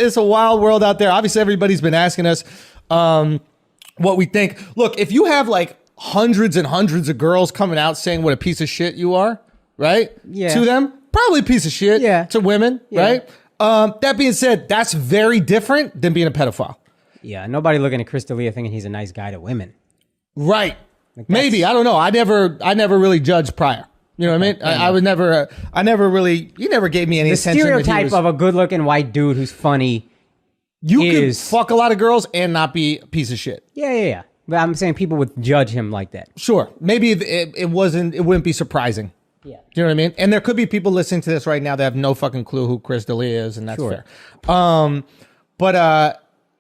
it's a wild world out there. Obviously, everybody's been asking us what we think. Look, if you have like hundreds and hundreds of girls coming out saying what a piece of shit you are, right? Yeah. To them, probably a piece of shit. Yeah. To women, Yeah. right? That being said, that's very different than being a pedophile. Yeah, nobody looking at Chris D'Elia thinking he's a nice guy to women. Right. Like Maybe. I don't know. I never really judged prior. You know what I mean? I would never, he never gave me any The attention. stereotype of a good-looking white dude who's funny. You could fuck a lot of girls and not be a piece of shit. Yeah. But I'm saying people would judge him like that. Sure. Maybe it wouldn't be surprising. Yeah. Do you know what I mean? And there could be people listening to this right now that have no fucking clue who Chris D'Elia is, and that's fair.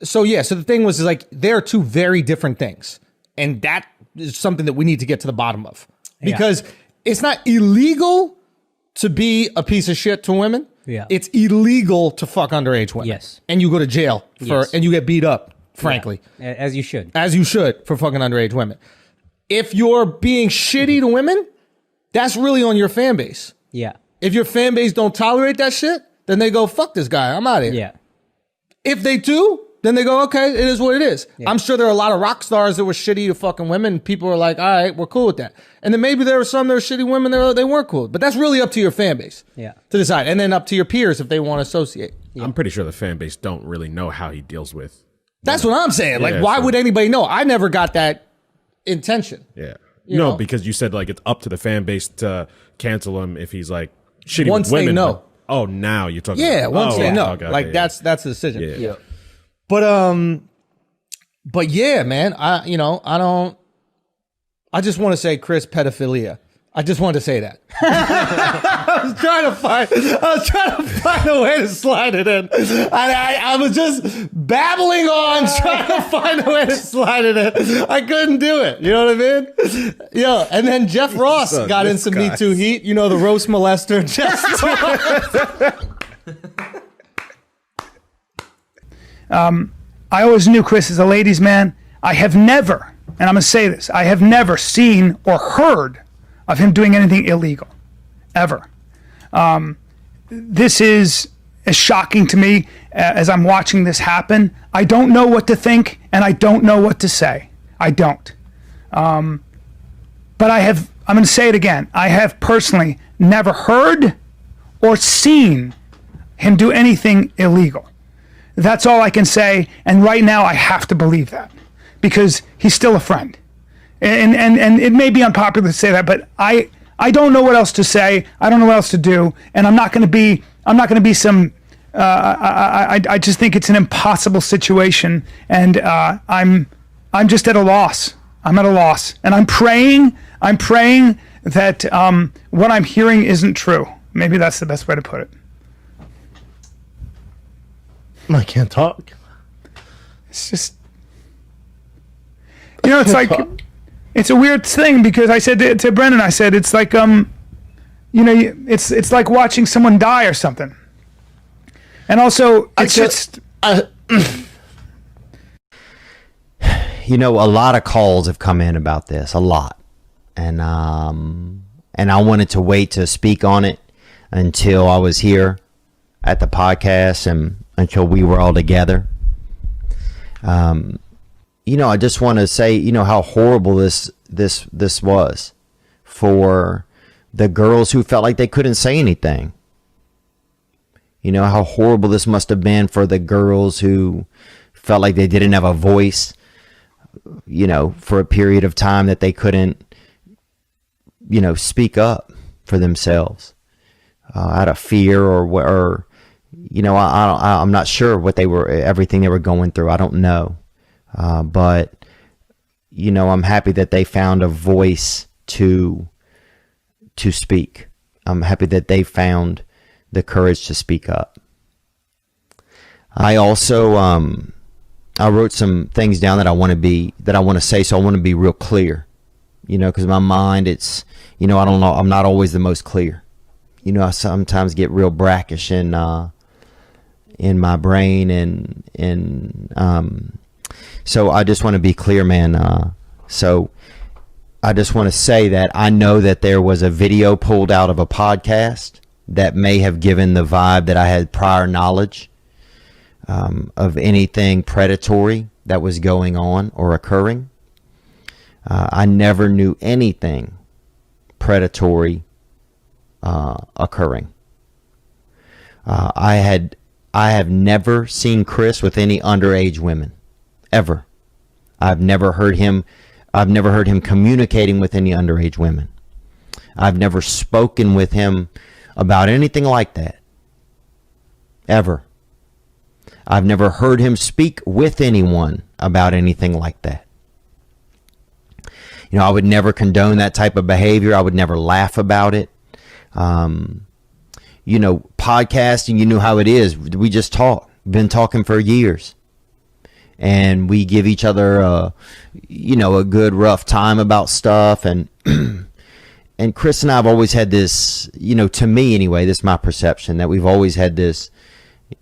So the thing was, is like, there are two very different things. And that is something that we need to get to the bottom of. Because it's not illegal to be a piece of shit to women. Yeah. It's illegal to fuck underage women. Yes. And you go to jail and you get beat up, frankly. Yeah. As you should. As you should for fucking underage women. If you're being shitty to women, that's really on your fan base. Yeah. If your fan base don't tolerate that shit, then they go, fuck this guy, I'm out of here. Yeah. If they do, then they go, okay, it is what it is. Yeah. I'm sure there are a lot of rock stars that were shitty to fucking women. People are like, all right, we're cool with that. And then maybe there were some that were shitty women that they weren't cool. But that's really up to your fan base to decide. And then up to your peers if they want to associate. Yeah. I'm pretty sure the fan base don't really know how he deals with. That's what I'm saying. Like, why would anybody know? I never got that intention. Yeah. You know? Because you said like it's up to the fan base to cancel him if he's like shitty once with women. They know. Oh, now you're talking. Yeah, about, once they know. Okay, like that's the decision. Yeah. But yeah, man, I just want to say Chris pedophilia. I just wanted to say that. I was trying to find a way to slide it in. I was just babbling on, trying to find a way to slide it in. I couldn't do it. You know what I mean? Yeah. And then Jeff Ross got in some Me Too heat. You know, the roast molester. Jeff Ross. I always knew Chris as a ladies' man. I have never, and I'm going to say this, I have never seen or heard of him doing anything illegal, ever. This is as shocking to me as I'm watching this happen. I don't know what to think, and I don't know what to say. I don't. But I'm going to say it again. I have personally never heard or seen him do anything illegal. That's all I can say, and right now I have to believe that because he's still a friend. And it may be unpopular to say that, but I don't know what else to say. I don't know what else to do, and I'm not going to be some. I just think it's an impossible situation, and I'm just at a loss. I'm at a loss, and I'm praying that what I'm hearing isn't true. Maybe that's the best way to put it. I can't talk. It's just, it's like. It's a weird thing because I said to Brendan, I said, it's like, it's like watching someone die or something. And also, it's just... a lot of calls have come in about this, a lot. And I wanted to wait to speak on it until I was here at the podcast and until we were all together. I just want to say, how horrible this was for the girls who felt like they couldn't say anything. How horrible this must have been for the girls who felt like they didn't have a voice, for a period of time that they couldn't, speak up for themselves out of fear or I'm not sure what everything they were going through. I don't know. But I'm happy that they found a voice to speak. I'm happy that they found the courage to speak up. I also, I wrote some things down that I want to say. So I want to be real clear, cause my mind, it's, I don't know. I'm not always the most clear. I sometimes get real brackish in my brain and so I just want to be clear, man. So I just want to say that I know that there was a video pulled out of a podcast that may have given the vibe that I had prior knowledge. of anything predatory that was going on or occurring. I never knew anything predatory occurring. I have never seen Chris with any underage women, ever. I've never heard him communicating with any underage women. I've never spoken with him about anything like that, ever. I've never heard him speak with anyone about anything like that. You know, I would never condone that type of behavior. I would never laugh about it. You know, podcasting, you know how it is. We just talk. Been talking for years. And we give each other, a good rough time about stuff. And and Chris and I have always had this, to me anyway, this is my perception, that we've always had this,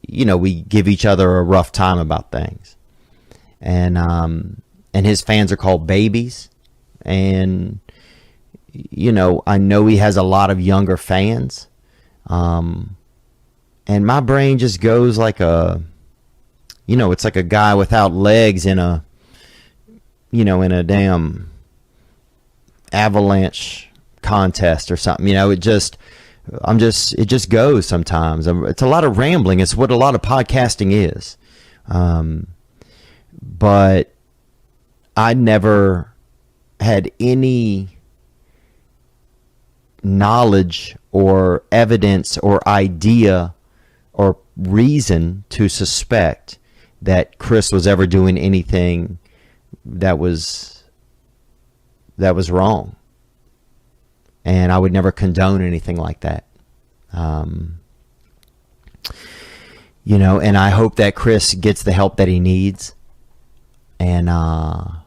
we give each other a rough time about things. And his fans are called babies. And, I know he has a lot of younger fans. And my brain just goes like it's like a guy without legs in a damn avalanche contest or something. It just goes sometimes. It's a lot of rambling. It's what a lot of podcasting is. But I never had any knowledge or evidence or idea or reason to suspect that Chris was ever doing anything that was wrong. And I would never condone anything like that. And I hope that Chris gets the help that he needs. And, and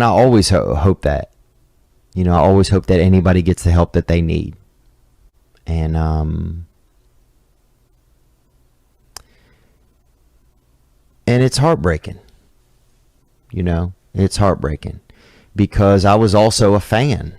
I always hope that. I always hope that anybody gets the help that they need. And it's heartbreaking. It's heartbreaking because I was also a fan.